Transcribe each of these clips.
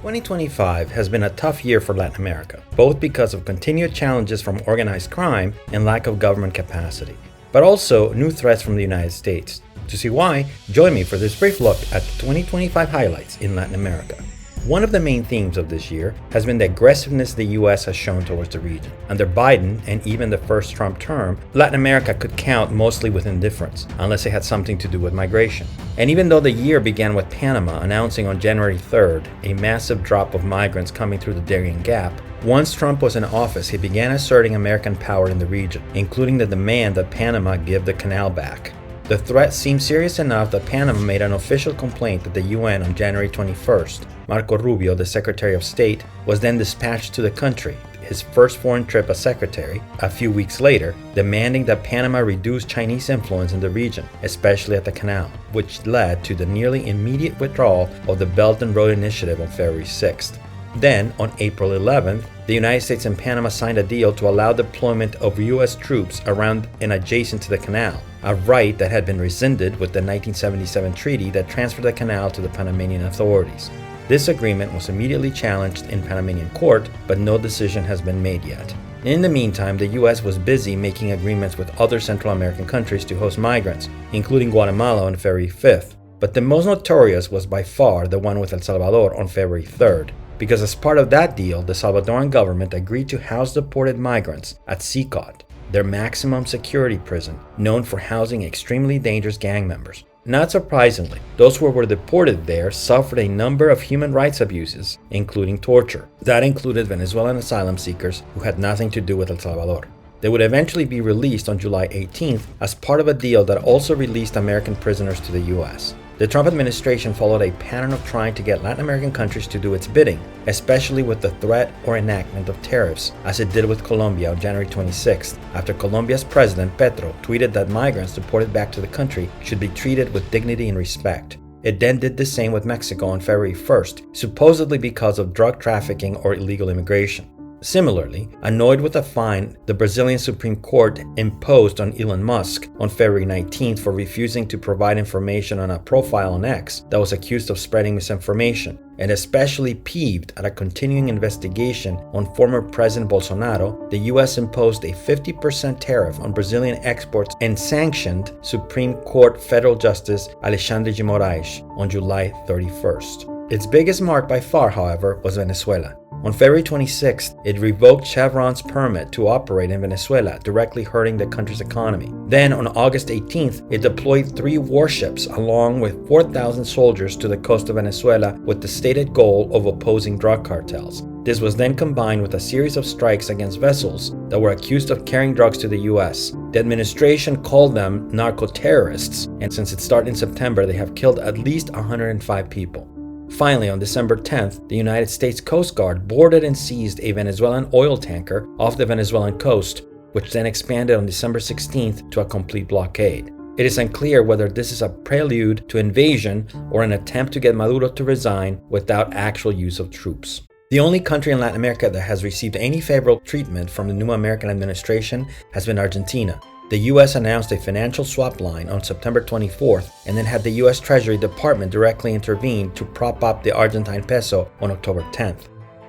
2025 has been a tough year for Latin America, both because of continued challenges from organized crime and lack of government capacity, but also new threats from the United States. To see why, join me for this brief look at the 2025 highlights in Latin America. One of the main themes of this year has been the aggressiveness the US has shown towards the region. Under Biden and even the first Trump term, Latin America could count mostly with indifference, unless it had something to do with migration. And even though the year began with Panama announcing on January 3rd a massive drop of migrants coming through the Darien Gap, once Trump was in office, he began asserting American power in the region, including the demand that Panama give the canal back. The threat seemed serious enough that Panama made an official complaint to the UN on January 21st. Marco Rubio, the Secretary of State, was then dispatched to the country, his first foreign trip as secretary, a few weeks later, demanding that Panama reduce Chinese influence in the region, especially at the canal, which led to the nearly immediate withdrawal of the Belt and Road Initiative on February 6th. Then, on April 11th, the United States and Panama signed a deal to allow deployment of U.S. troops around and adjacent to the canal, a right that had been rescinded with the 1977 treaty that transferred the canal to the Panamanian authorities. This agreement was immediately challenged in Panamanian court, but no decision has been made yet. In the meantime, the U.S. was busy making agreements with other Central American countries to host migrants, including Guatemala on February 5th. But the most notorious was by far the one with El Salvador on February 3rd. Because as part of that deal, the Salvadoran government agreed to house deported migrants at CICOT, their maximum security prison, known for housing extremely dangerous gang members. Not surprisingly, those who were deported there suffered a number of human rights abuses, including torture. That included Venezuelan asylum seekers who had nothing to do with El Salvador. They would eventually be released on July 18th as part of a deal that also released American prisoners to the U.S. The Trump administration followed a pattern of trying to get Latin American countries to do its bidding, especially with the threat or enactment of tariffs, as it did with Colombia on January 26th, after Colombia's president Petro tweeted that migrants deported back to the country should be treated with dignity and respect. It then did the same with Mexico on February 1st, supposedly because of drug trafficking or illegal immigration. Similarly, annoyed with a fine the Brazilian Supreme Court imposed on Elon Musk on February 19th for refusing to provide information on a profile on X that was accused of spreading misinformation, and especially peeved at a continuing investigation on former President Bolsonaro, the US imposed a 50% tariff on Brazilian exports and sanctioned Supreme Court Federal Justice Alexandre de Moraes on July 31st. Its biggest mark by far, however, was Venezuela. On February 26th, it revoked Chevron's permit to operate in Venezuela, directly hurting the country's economy. Then, on August 18th, it deployed 3 warships along with 4,000 soldiers to the coast of Venezuela with the stated goal of opposing drug cartels. This was then combined with a series of strikes against vessels that were accused of carrying drugs to the U.S. The administration called them narco-terrorists, and since it started in September, they have killed at least 105 people. Finally, on December 10th, the United States Coast Guard boarded and seized a Venezuelan oil tanker off the Venezuelan coast, which then expanded on December 16th to a complete blockade. It is unclear whether this is a prelude to invasion or an attempt to get Maduro to resign without actual use of troops. The only country in Latin America that has received any favorable treatment from the new American administration has been Argentina. The U.S. announced a financial swap line on September 24th and then had the U.S. Treasury Department directly intervene to prop up the Argentine peso on October 10th.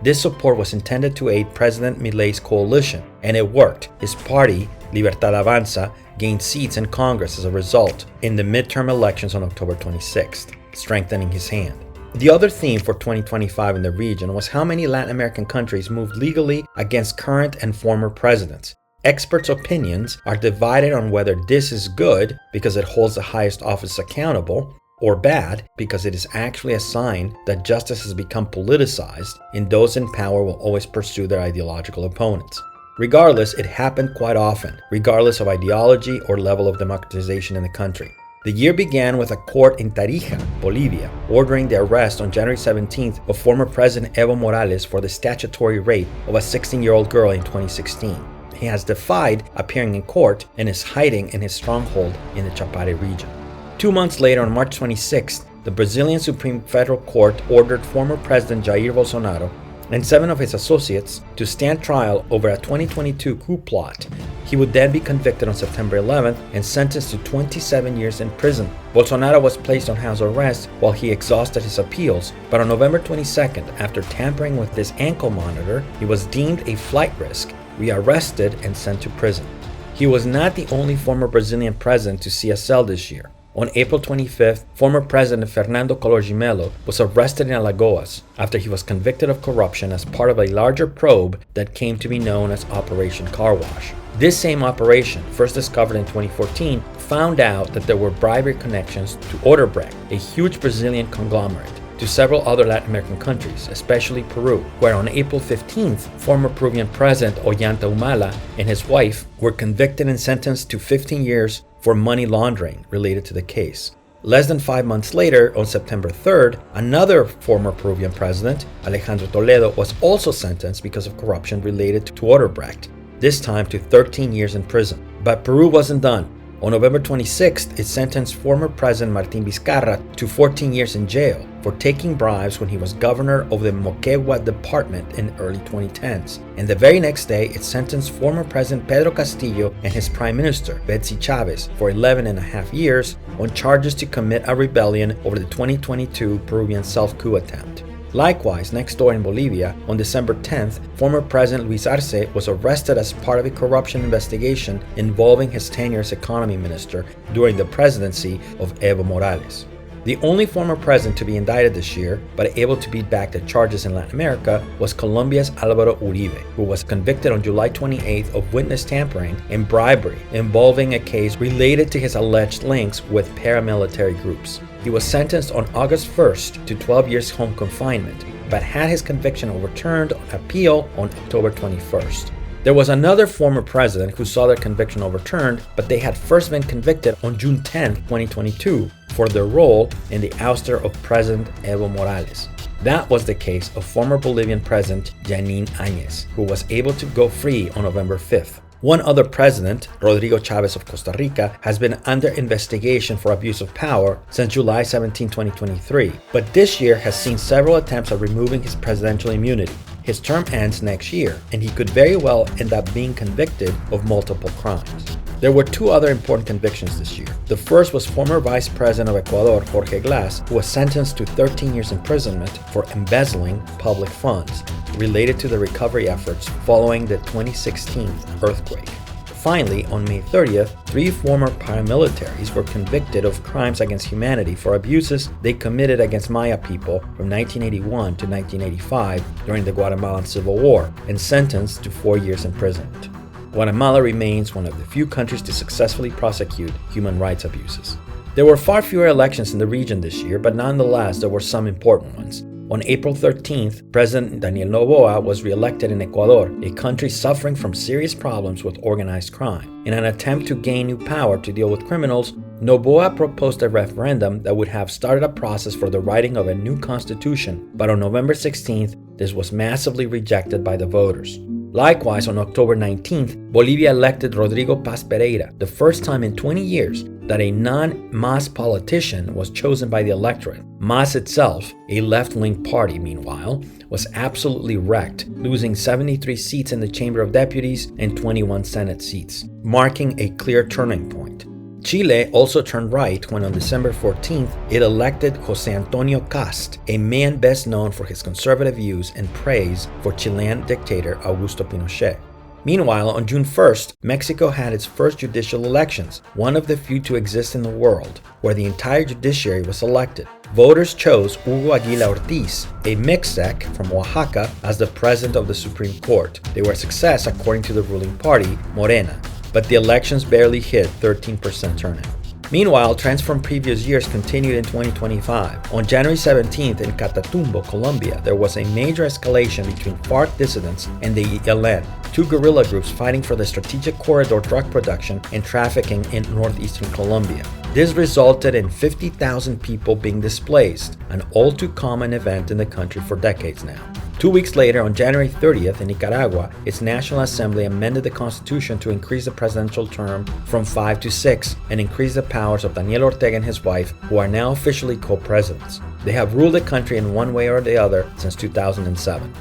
This support was intended to aid President Milei's coalition, and it worked. His party, Libertad Avanza, gained seats in Congress as a result in the midterm elections on October 26th, strengthening his hand. The other theme for 2025 in the region was how many Latin American countries moved legally against current and former presidents. Experts' opinions are divided on whether this is good because it holds the highest office accountable, or bad because it is actually a sign that justice has become politicized and those in power will always pursue their ideological opponents. Regardless, it happened quite often, regardless of ideology or level of democratization in the country. The year began with a court in Tarija, Bolivia, ordering the arrest on January 17th of former President Evo Morales for the statutory rape of a 16-year-old girl in 2016. He has defied appearing in court and is hiding in his stronghold in the Chapare region. 2 months later, on March 26th, the Brazilian Supreme Federal Court ordered former President Jair Bolsonaro and 7 of his associates to stand trial over a 2022 coup plot He would then be convicted on September 11th and sentenced to 27 years in prison. Bolsonaro was placed on house arrest while he exhausted his appeals, but on November 22nd, after tampering with this ankle monitor, he was deemed a flight risk, rearrested, and sent to prison. He was not the only former Brazilian president to see a cell this year. On April 25th, former President Fernando Collor de Mello was arrested in Alagoas after he was convicted of corruption as part of a larger probe that came to be known as Operation Car Wash. This same operation, first discovered in 2014, found out that there were bribery connections to Odebrecht, a huge Brazilian conglomerate, to several other Latin American countries, especially Peru, where on April 15th, former Peruvian President Ollanta Humala and his wife were convicted and sentenced to 15 years for money laundering related to the case. Less than 5 months later, on September 3rd, another former Peruvian president, Alejandro Toledo, was also sentenced because of corruption related to Odebrecht, this time to 13 years in prison. But Peru wasn't done. On November 26th, it sentenced former President Martín Vizcarra to 14 years in jail for taking bribes when he was governor of the Moquegua department in early 2010s. And the very next day, it sentenced former President Pedro Castillo and his Prime Minister, Betsy Chavez, for 11.5 years on charges to commit a rebellion over the 2022 Peruvian self-coup attempt. Likewise, next door in Bolivia, on December 10th, former President Luis Arce was arrested as part of a corruption investigation involving his tenure as economy minister during the presidency of Evo Morales. The only former president to be indicted this year, but able to beat back the charges in Latin America, was Colombia's Álvaro Uribe, who was convicted on July 28th of witness tampering and bribery involving a case related to his alleged links with paramilitary groups. He was sentenced on August 1st to 12 years home confinement, but had his conviction overturned on appeal on October 21st. There was another former president who saw their conviction overturned, but they had first been convicted on June 10, 2022, for their role in the ouster of President Evo Morales. That was the case of former Bolivian President Janine Áñez, who was able to go free on November 5th. One other president, Rodrigo Chávez of Costa Rica, has been under investigation for abuse of power since July 17, 2023, but this year has seen several attempts at removing his presidential immunity. His term ends next year, and he could very well end up being convicted of multiple crimes. There were two other important convictions this year. The first was former Vice President of Ecuador, Jorge Glass, who was sentenced to 13 years imprisonment for embezzling public funds related to the recovery efforts following the 2016 earthquake. Finally, on May 30th, 3 former paramilitaries were convicted of crimes against humanity for abuses they committed against Maya people from 1981 to 1985 during the Guatemalan Civil War and sentenced to 4 years imprisonment. Guatemala remains one of the few countries to successfully prosecute human rights abuses. There were far fewer elections in the region this year, but nonetheless there were some important ones. On April 13th, President Daniel Noboa was re-elected in Ecuador, a country suffering from serious problems with organized crime. In an attempt to gain new power to deal with criminals, Noboa proposed a referendum that would have started a process for the writing of a new constitution, but on November 16th, this was massively rejected by the voters. Likewise, on October 19th, Bolivia elected Rodrigo Paz Pereira, the first time in 20 years that a non-MAS politician was chosen by the electorate. MAS itself, a left-wing party, meanwhile, was absolutely wrecked, losing 73 seats in the Chamber of Deputies and 21 Senate seats, marking a clear turning point. Chile also turned right when on December 14th, it elected José Antonio Cast, a man best known for his conservative views and praise for Chilean dictator Augusto Pinochet. Meanwhile, on June 1st, Mexico had its first judicial elections, one of the few to exist in the world, where the entire judiciary was elected. Voters chose Hugo Aguila Ortiz, a Mixtec from Oaxaca, as the president of the Supreme Court. They were a success according to the ruling party, Morena, but the elections barely hit 13% turnout. Meanwhile, trends from previous years continued in 2025. On January 17th in Catatumbo, Colombia, there was a major escalation between FARC dissidents and the ELN, two guerrilla groups fighting for the strategic corridor drug production and trafficking in northeastern Colombia. This resulted in 50,000 people being displaced, an all-too-common event in the country for decades now. 2 weeks later, on January 30th in Nicaragua, its National Assembly amended the constitution to increase the presidential term from 5 to 6 and increase the powers of Daniel Ortega and his wife, who are now officially co-presidents. They have ruled the country in one way or the other since 2007.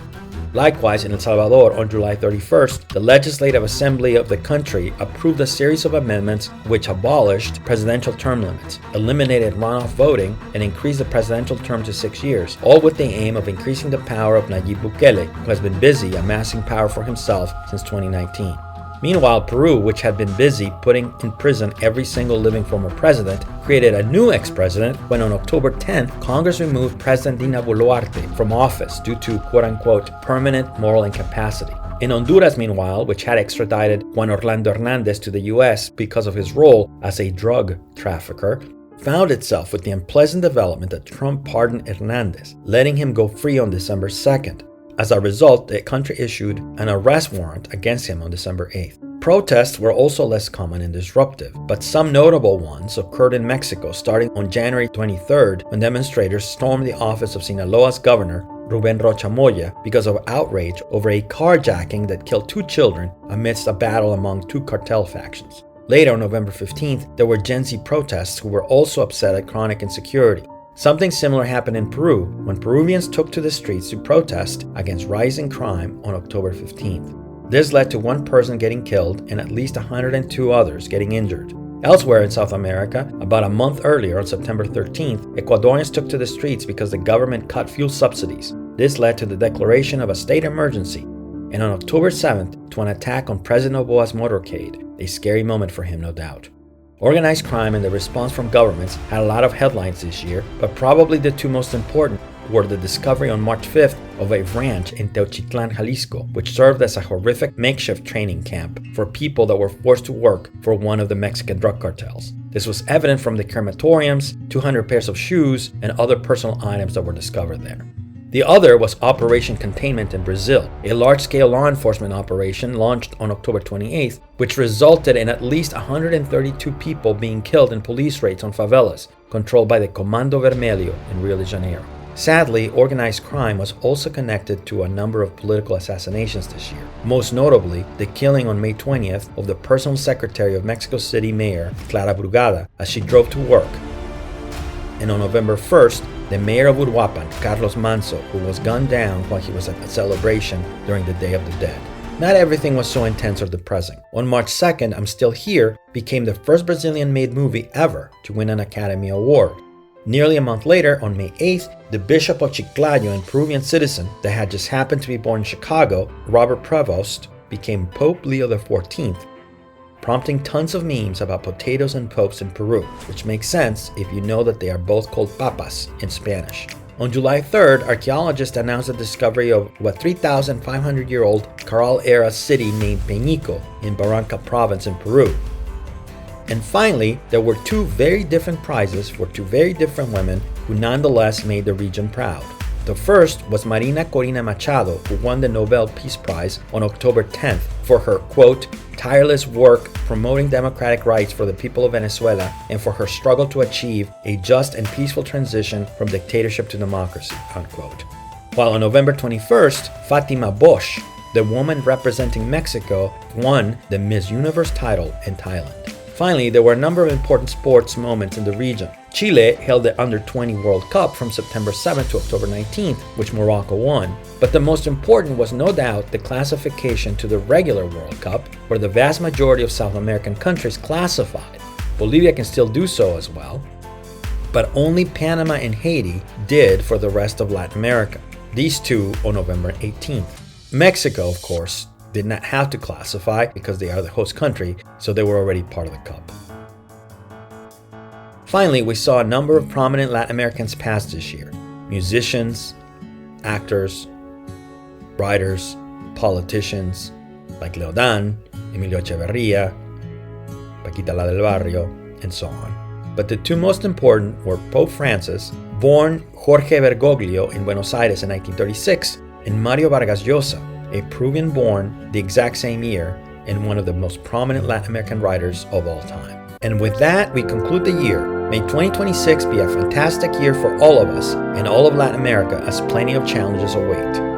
Likewise, in El Salvador, on July 31st, the Legislative Assembly of the country approved a series of amendments which abolished presidential term limits, eliminated runoff voting, and increased the presidential term to 6 years, all with the aim of increasing the power of Nayib Bukele, who has been busy amassing power for himself since 2019. Meanwhile, Peru, which had been busy putting in prison every single living former president, created a new ex-president when on October 10th, Congress removed President Dina Boluarte from office due to quote-unquote permanent moral incapacity. In Honduras, meanwhile, which had extradited Juan Orlando Hernandez to the U.S. because of his role as a drug trafficker, found itself with the unpleasant development that Trump pardoned Hernandez, letting him go free on December 2nd. As a result, the country issued an arrest warrant against him on December 8th. Protests were also less common and disruptive, but some notable ones occurred in Mexico starting on January 23rd when demonstrators stormed the office of Sinaloa's governor, Rubén Rocha Moya, because of outrage over a carjacking that killed 2 children amidst a battle among 2 cartel factions. Later, on November 15th, there were Gen Z protests who were also upset at chronic insecurity. Something similar happened in Peru when Peruvians took to the streets to protest against rising crime on October 15th. This led to 1 person getting killed and at least 102 others getting injured. Elsewhere in South America, about a month earlier on September 13th, Ecuadorians took to the streets because the government cut fuel subsidies. This led to the declaration of a state emergency, and on October 7th to an attack on President Noboa's motorcade, a scary moment for him, no doubt. Organized crime and the response from governments had a lot of headlines this year, but probably the 2 most important were the discovery on March 5th of a ranch in Teochitlan, Jalisco, which served as a horrific makeshift training camp for people that were forced to work for one of the Mexican drug cartels. This was evident from the crematoriums, 200 pairs of shoes, and other personal items that were discovered there. The other was Operation Containment in Brazil, a large-scale law enforcement operation launched on October 28th, which resulted in at least 132 people being killed in police raids on favelas, controlled by the Comando Vermelho in Rio de Janeiro. Sadly, organized crime was also connected to a number of political assassinations this year, most notably the killing on May 20th of the personal secretary of Mexico City Mayor Clara Brugada as she drove to work, and on November 1st, the mayor of Uruapan, Carlos Manso, who was gunned down while he was at a celebration during the Day of the Dead. Not everything was so intense or depressing. On March 2nd, I'm Still Here became the first Brazilian-made movie ever to win an Academy Award. Nearly a month later, on May 8th, the Bishop of Chiclayo and Peruvian citizen that had just happened to be born in Chicago, Robert Prevost, became Pope Leo XIV, prompting tons of memes about potatoes and popes in Peru, which makes sense if you know that they are both called papas in Spanish. On July 3rd, archaeologists announced the discovery of a 3,500-year-old Caral-era city named Peñico in Barranca province in Peru. And finally, there were 2 very different prizes for 2 very different women who nonetheless made the region proud. The first was Marina Corina Machado, who won the Nobel Peace Prize on October 10th for her, quote, tireless work promoting democratic rights for the people of Venezuela and for her struggle to achieve a just and peaceful transition from dictatorship to democracy, unquote. While on November 21st, Fatima Bosch, the woman representing Mexico, won the Miss Universe title in Thailand. Finally, there were a number of important sports moments in the region. Chile held the Under-20 World Cup from September 7th to October 19th, which Morocco won. But the most important was no doubt the classification to the regular World Cup, where the vast majority of South American countries classified. Bolivia can still do so as well, but only Panama and Haiti did for the rest of Latin America. These 2 on November 18th. Mexico, of course, did not have to classify because they are the host country, so they were already part of the Cup. Finally, we saw a number of prominent Latin Americans pass this year. Musicians, actors, writers, politicians like Leodán, Emilio Echeverría, Paquita la del Barrio, and so on. But the 2 most important were Pope Francis, born Jorge Bergoglio in Buenos Aires in 1936, and Mario Vargas Llosa, a Peruvian born the exact same year and one of the most prominent Latin American writers of all time. And with that, we conclude the year. May 2026 be a fantastic year for all of us and all of Latin America as plenty of challenges await.